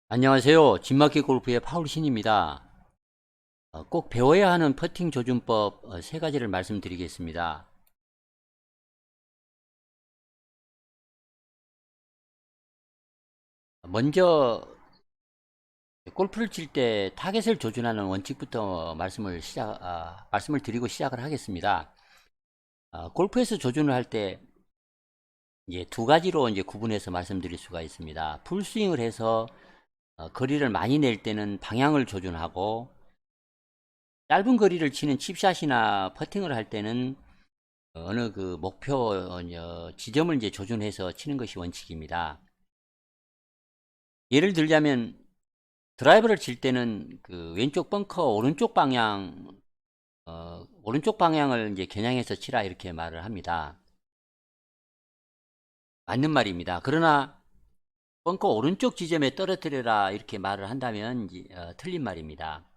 안녕하세요. 진마켓 골프의 파울신입니다. 꼭 배워야 하는 퍼팅 조준법 세 가지를 말씀드리겠습니다. 먼저 골프를 칠 때 타겟을 조준하는 원칙부터 말씀을 드리고 시작을 하겠습니다. 골프에서 조준을 할 때 이제 두 가지로 이제 구분해서 말씀드릴 수가 있습니다. 풀스윙을 해서 거리를 많이 낼 때는 방향을 조준하고, 짧은 거리를 치는 칩샷이나 퍼팅을 할 때는 어느 그 목표 지점을 이제 조준해서 치는 것이 원칙입니다. 예를 들자면 드라이버를 칠 때는 그 왼쪽 벙커 오른쪽 방향을 이제 겨냥해서 치라 이렇게 말을 합니다. 맞는 말입니다. 그러나 벙커 오른쪽 지점에 떨어뜨려라 이렇게 말을 한다면 틀린 말입니다.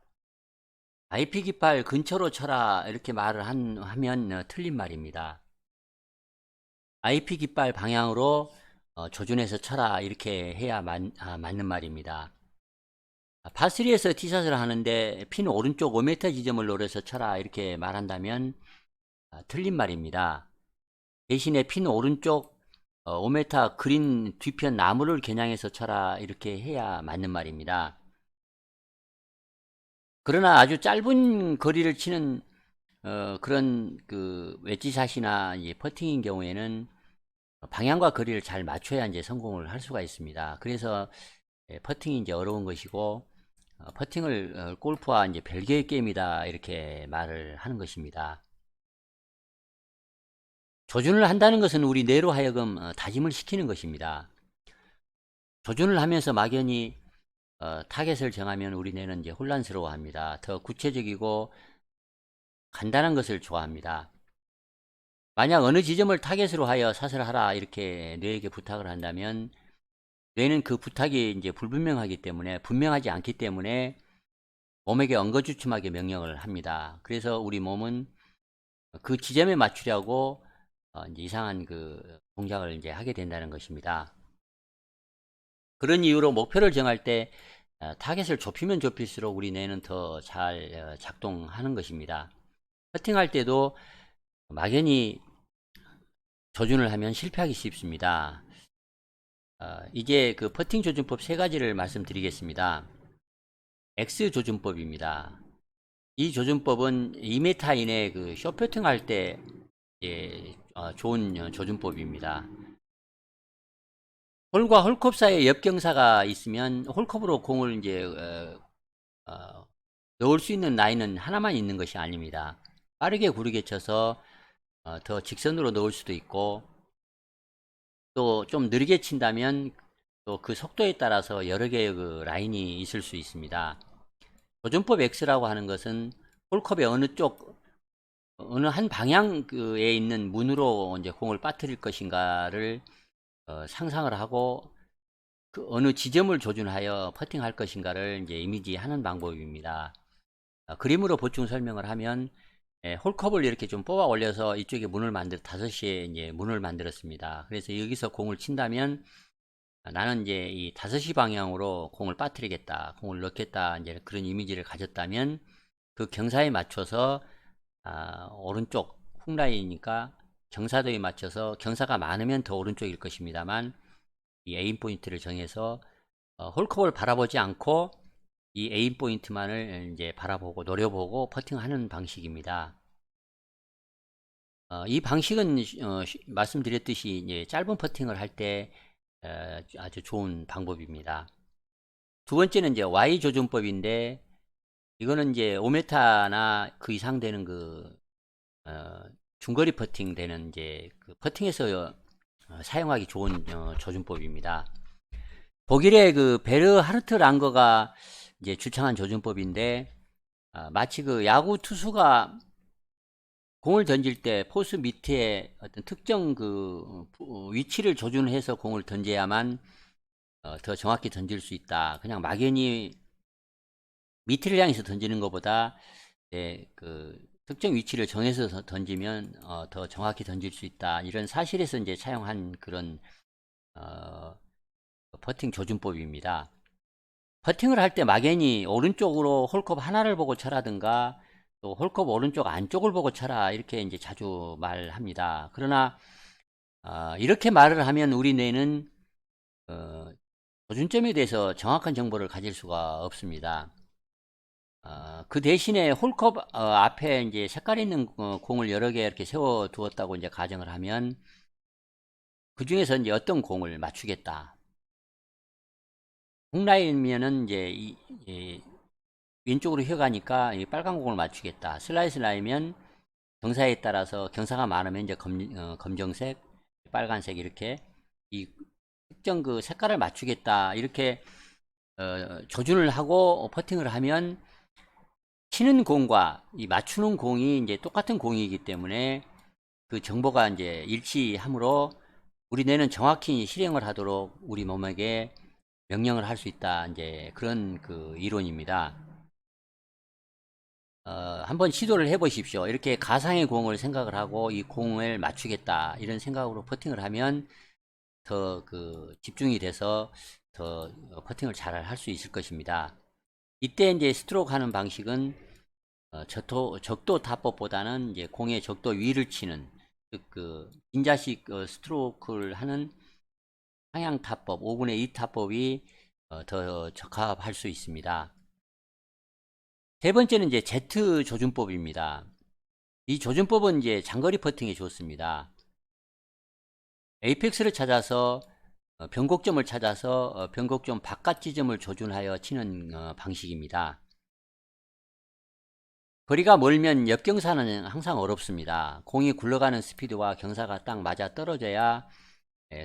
IP 깃발 근처로 쳐라 이렇게 말을 하면 틀린 말입니다. IP 깃발 방향으로 조준해서 쳐라 이렇게 해야 맞는 말입니다. 파3에서 티샷을 하는데 핀 오른쪽 5m 지점을 노려서 쳐라 이렇게 말한다면 틀린 말입니다. 대신에 핀 오른쪽 5m 그린 뒤편 나무를 겨냥해서 쳐라 이렇게 해야 맞는 말입니다. 그러나 아주 짧은 거리를 치는 그런 그 웨지샷이나 퍼팅인 경우에는 방향과 거리를 잘 맞춰야 이제 성공을 할 수가 있습니다. 그래서 퍼팅이 이제 어려운 것이고, 퍼팅을 골프와 이제 별개의 게임이다 이렇게 말을 하는 것입니다. 조준을 한다는 것은 우리 뇌로 하여금 다짐을 시키는 것입니다. 조준을 하면서 막연히 타겟을 정하면 우리 뇌는 이제 혼란스러워합니다. 더 구체적이고 간단한 것을 좋아합니다. 만약 어느 지점을 타겟으로 하여 샷을 하라 이렇게 뇌에게 부탁을 한다면 뇌는 그 부탁이 이제 분명하지 않기 때문에 몸에게 엉거주춤하게 명령을 합니다. 그래서 우리 몸은 그 지점에 맞추려고 이제 이상한 그 동작을 이제 하게 된다는 것입니다. 그런 이유로 목표를 정할 때 타겟을 좁히면 좁힐수록 우리 뇌는 더 잘 작동하는 것입니다. 퍼팅할 때도 막연히 조준을 하면 실패하기 쉽습니다. 이제 그 퍼팅 조준법 세 가지를 말씀드리겠습니다. X 조준법입니다. 이 조준법은 2m 이내 그 쇼퍼팅 할 때 좋은 조준법입니다. 홀과 홀컵 사이에 옆경사가 있으면 홀컵으로 공을 이제 넣을 수 있는 라인은 하나만 있는 것이 아닙니다. 빠르게 구르게 쳐서 더 직선으로 넣을 수도 있고, 또 좀 느리게 친다면 또 그 속도에 따라서 여러 개의 그 라인이 있을 수 있습니다. 조준법 X라고 하는 것은 홀컵의 어느 한 방향에 있는 문으로 이제 공을 빠뜨릴 것인가를 상상을 하고, 그 어느 지점을 조준하여 퍼팅할 것인가를 이제 이미지하는 방법입니다. 그림으로 보충 설명을 하면, 홀컵을 이렇게 좀 뽑아 올려서 이쪽에 5시에 이제 문을 만들었습니다. 그래서 여기서 공을 친다면 나는 이제 이 5시 방향으로 공을 빠뜨리겠다, 공을 넣겠다, 이제 그런 이미지를 가졌다면 그 경사에 맞춰서 오른쪽 훅라인이니까 경사도에 맞춰서 경사가 많으면 더 오른쪽일 것입니다만 이 에임 포인트를 정해서 홀컵을 바라보지 않고 이 에임 포인트만을 이제 바라보고 노려보고 퍼팅하는 방식입니다. 이 방식은 말씀드렸듯이 이제 짧은 퍼팅을 할 때 아주 좋은 방법입니다. 두 번째는 이제 Y 조준법인데, 이거는 이제 5m나 그 이상 되는 그 중거리 퍼팅 되는 이제 그 퍼팅에서 사용하기 좋은 조준법입니다. 독일의 그 베르 하르트 랑거가 이제 주창한 조준법인데, 마치 그 야구 투수가 공을 던질 때 포수 밑에 어떤 특정 그 위치를 조준해서 공을 던져야만 더 정확히 던질 수 있다. 그냥 막연히 밑을 향해서 던지는 것보다 그 특정 위치를 정해서 던지면 더 정확히 던질 수 있다. 이런 사실에서 이제 차용한 그런 어, 퍼팅 조준법입니다. 퍼팅을 할 때 막연히 오른쪽으로 홀컵 하나를 보고 쳐라든가 또 홀컵 오른쪽 안쪽을 보고 쳐라 이렇게 이제 자주 말합니다. 그러나 이렇게 말을 하면 우리 뇌는 조준점에 대해서 정확한 정보를 가질 수가 없습니다. 그 대신에 홀컵 앞에 이제 색깔 있는 공을 여러 개 이렇게 세워 두었다고 이제 가정을 하면 그 중에서 이제 어떤 공을 맞추겠다. 훅라인이면은 이제 왼쪽으로 휘어가니까 이 빨간 공을 맞추겠다. 슬라이스 라인이면 경사에 따라서 경사가 많으면 이제 검정색, 빨간색 이렇게 이 특정 그 색깔을 맞추겠다. 이렇게 조준을 하고 퍼팅을 하면 치는 공과 이 맞추는 공이 이제 똑같은 공이기 때문에 그 정보가 이제 일치하므로 우리 뇌는 정확히 실행을 하도록 우리 몸에게 명령을 할 수 있다. 이제 그런 그 이론입니다. 한번 시도를 해 보십시오. 이렇게 가상의 공을 생각을 하고 이 공을 맞추겠다. 이런 생각으로 퍼팅을 하면 더 그 집중이 돼서 더 퍼팅을 잘 할 수 있을 것입니다. 이때 이제 스트로크 하는 방식은 적도 타법보다는 이제 공의 적도 위를 치는 즉 그 인자식 스트로크를 하는 상향 타법, 5분의 2 타법이 더 적합할 수 있습니다. 세 번째는 이제 Z 조준법입니다. 이 조준법은 이제 장거리 퍼팅에 좋습니다. 에이펙스를 찾아서 변곡점을 찾아서 변곡점 바깥 지점을 조준하여 치는 방식입니다. 거리가 멀면 역경사는 항상 어렵습니다. 공이 굴러가는 스피드와 경사가 딱 맞아 떨어져야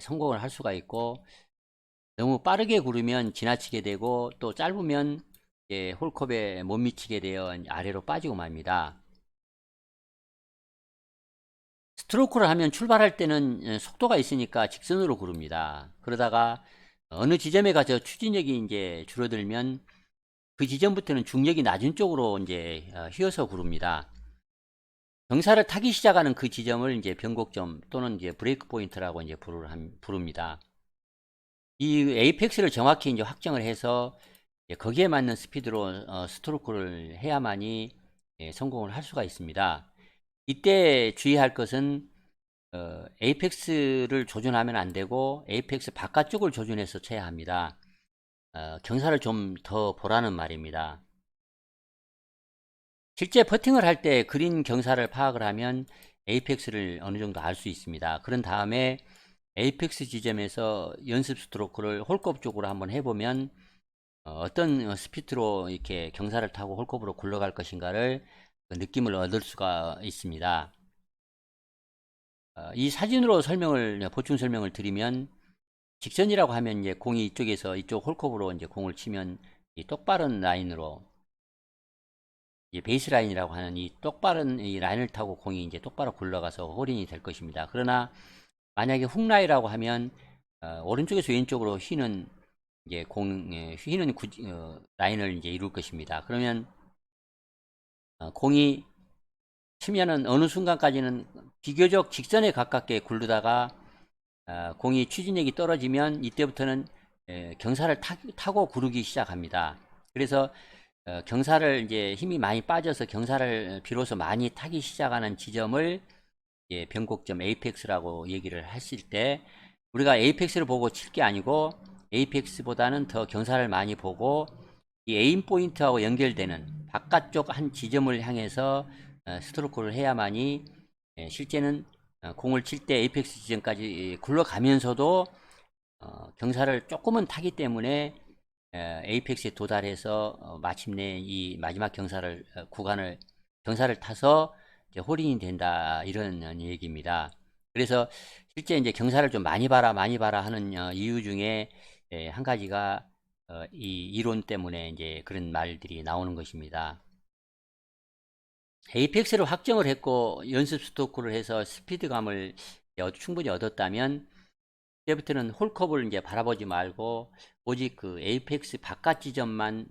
성공을 할 수가 있고 너무 빠르게 구르면 지나치게 되고 또 짧으면 홀컵에 못 미치게 되어 아래로 빠지고 맙니다. 스트로크를 하면 출발할 때는 속도가 있으니까 직선으로 구릅니다. 그러다가 어느 지점에 가서 추진력이 이제 줄어들면 그 지점부터는 중력이 낮은 쪽으로 이제 휘어서 구릅니다. 경사를 타기 시작하는 그 지점을 이제 변곡점 또는 이제 브레이크 포인트라고 이제 부릅니다. 이 에이펙스를 정확히 이제 확정을 해서 거기에 맞는 스피드로 스트로크를 해야만이 성공을 할 수가 있습니다. 이때 주의할 것은 에이펙스를 조준하면 안 되고 에이펙스 바깥쪽을 조준해서 쳐야 합니다. 경사를 좀 더 보라는 말입니다. 실제 퍼팅을 할 때 그린 경사를 파악을 하면 에이펙스를 어느 정도 알 수 있습니다. 그런 다음에 에이펙스 지점에서 연습 스트로크를 홀컵 쪽으로 한번 해보면 어떤 스피드로 이렇게 경사를 타고 홀컵으로 굴러갈 것인가를 느낌을 얻을 수가 있습니다. 이 사진으로 보충 설명을 드리면 직선이라고 하면 이제 공이 이쪽에서 이쪽 홀컵으로 이제 공을 치면 이 똑바른 라인으로 베이스 라인이라고 하는 이 똑바른 이 라인을 타고 공이 이제 똑바로 굴러가서 홀인이 될 것입니다. 그러나 만약에 훅라이라고 하면 오른쪽에서 왼쪽으로 휘는 이제 휘는 라인을 이제 이룰 것입니다. 그러면 공이 치면은 어느 순간까지는 비교적 직선에 가깝게 굴르다가 공이 추진력이 떨어지면 이때부터는 경사를 타고 구르기 시작합니다. 그래서 경사를 이제 힘이 많이 빠져서 경사를 비로소 많이 타기 시작하는 지점을 변곡점 에이펙스라고 얘기를 했을 때 우리가 에이펙스를 보고 칠 게 아니고 에이펙스보다는 더 경사를 많이 보고 이 에임 포인트하고 연결되는 바깥쪽 한 지점을 향해서 스트로크를 해야만이 실제는 공을 칠 때 에이펙스 지점까지 굴러가면서도 경사를 조금은 타기 때문에 에이펙스에 도달해서 마침내 이 마지막 구간을 경사를 타서 홀인이 된다 이런 얘기입니다. 그래서 실제 이제 경사를 좀 많이 봐라 하는 이유 중에 한 가지가 이 이론 때문에 이제 그런 말들이 나오는 것입니다. 에이펙스를 확정을 했고 연습 스토크를 해서 스피드감을 충분히 얻었다면 이제부터는 홀컵을 이제 바라보지 말고 오직 그 에이펙스 바깥 지점만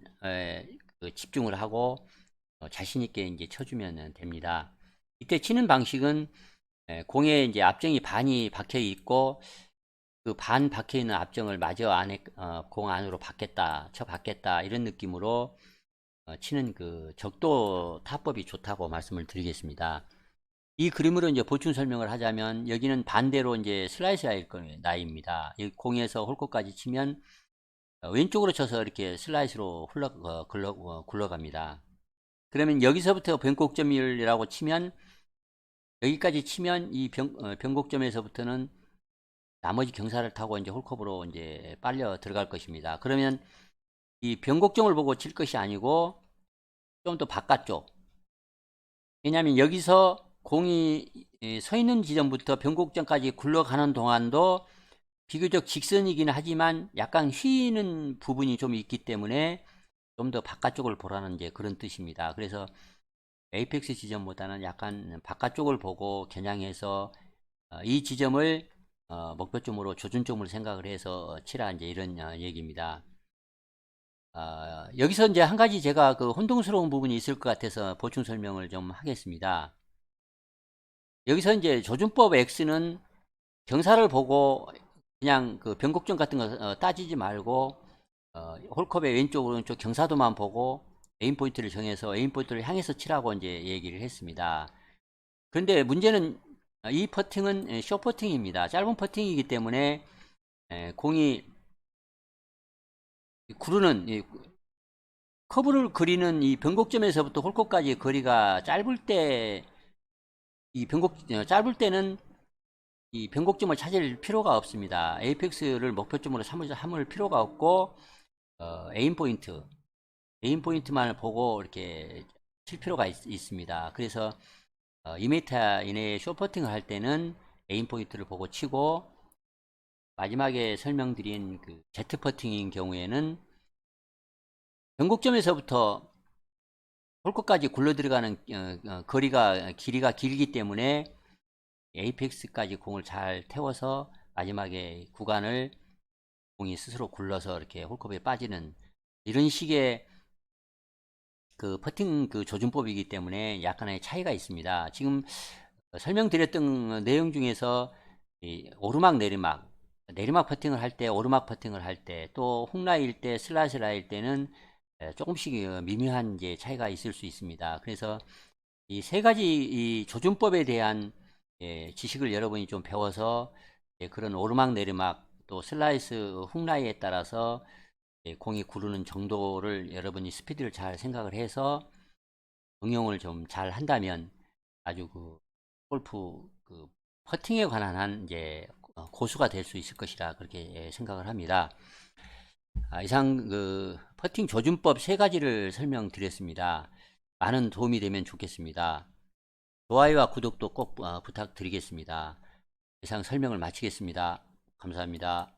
집중을 하고 자신 있게 이제 쳐주면 됩니다. 이때 치는 방식은 공에 이제 앞정이 반이 박혀 있고 그 반 박혀 있는 앞정을 마저 안에 공 안으로 받겠다, 쳐 받겠다 이런 느낌으로 치는 그 적도 타법이 좋다고 말씀을 드리겠습니다. 이 그림으로 이제 보충 설명을 하자면 여기는 반대로 이제 슬라이스 라인입니다. 여기 공에서 홀컵까지 치면 왼쪽으로 쳐서 이렇게 슬라이스로 굴러갑니다. 그러면 여기서부터 변곡점이라고 치면 여기까지 치면 이 변곡점에서부터는 나머지 경사를 타고 이제 홀컵으로 이제 빨려 들어갈 것입니다. 그러면 이 변곡점을 보고 칠 것이 아니고 좀 더 바깥쪽. 왜냐하면 여기서 공이 서 있는 지점부터 변곡점까지 굴러가는 동안도 비교적 직선이긴 하지만 약간 휘는 부분이 좀 있기 때문에 좀 더 바깥쪽을 보라는 이제 그런 뜻입니다. 그래서 에이펙스 지점보다는 약간 바깥쪽을 보고 겨냥해서 이 지점을 목표점으로 조준점으로 생각을 해서 치라 이제 이런 얘기입니다. 여기서 이제 한 가지 제가 그 혼동스러운 부분이 있을 것 같아서 보충 설명을 좀 하겠습니다. 여기서 이제 조준법 X는 경사를 보고 그냥 그 변곡점 같은 거 따지지 말고 홀컵의 왼쪽 오른쪽 경사도만 보고 에임 포인트를 정해서 에임 포인트를 향해서 치라고 이제 얘기를 했습니다. 그런데 문제는 이 퍼팅은 숏 퍼팅입니다. 짧은 퍼팅이기 때문에 공이 구르는 커브를 그리는 이 변곡점에서부터 홀컵까지 거리가 짧을 때 이 짧을 때는 이 변곡점을 찾을 필요가 없습니다. 에이펙스를 목표점으로 삼을 필요가 없고 에임 포인트만 보고 이렇게 칠 필요가 있습니다. 그래서 2m 이내에 숏퍼팅을 할 때는 에임 포인트를 보고 치고 마지막에 설명드린 그 제트 퍼팅인 경우에는 변곡점에서부터 홀컵까지 굴러 들어가는 길이가 길기 때문에 에이펙스까지 공을 잘 태워서 마지막에 구간을 공이 스스로 굴러서 이렇게 홀컵에 빠지는 이런 식의 그 퍼팅 그 조준법이기 때문에 약간의 차이가 있습니다. 지금 설명드렸던 내용 중에서 이 오르막 내리막 퍼팅을 할 때, 오르막 퍼팅을 할 때, 또 훅라이일 때, 슬라이스라일 때는 조금씩 미묘한 이제 차이가 있을 수 있습니다. 그래서 이 세 가지 이 조준법에 대한 지식을 여러분이 좀 배워서 그런 오르막 내리막 또 슬라이스 훅라이에 따라서 공이 구르는 정도를 여러분이 스피드를 잘 생각을 해서 응용을 좀 잘 한다면 아주 그 골프 그 퍼팅에 관한 한 이제 고수가 될 수 있을 것이라 그렇게 생각을 합니다. 이상 그 퍼팅 조준법 세 가지를 설명드렸습니다. 많은 도움이 되면 좋겠습니다. 좋아요와 구독도 꼭 부탁드리겠습니다. 이상 설명을 마치겠습니다. 감사합니다.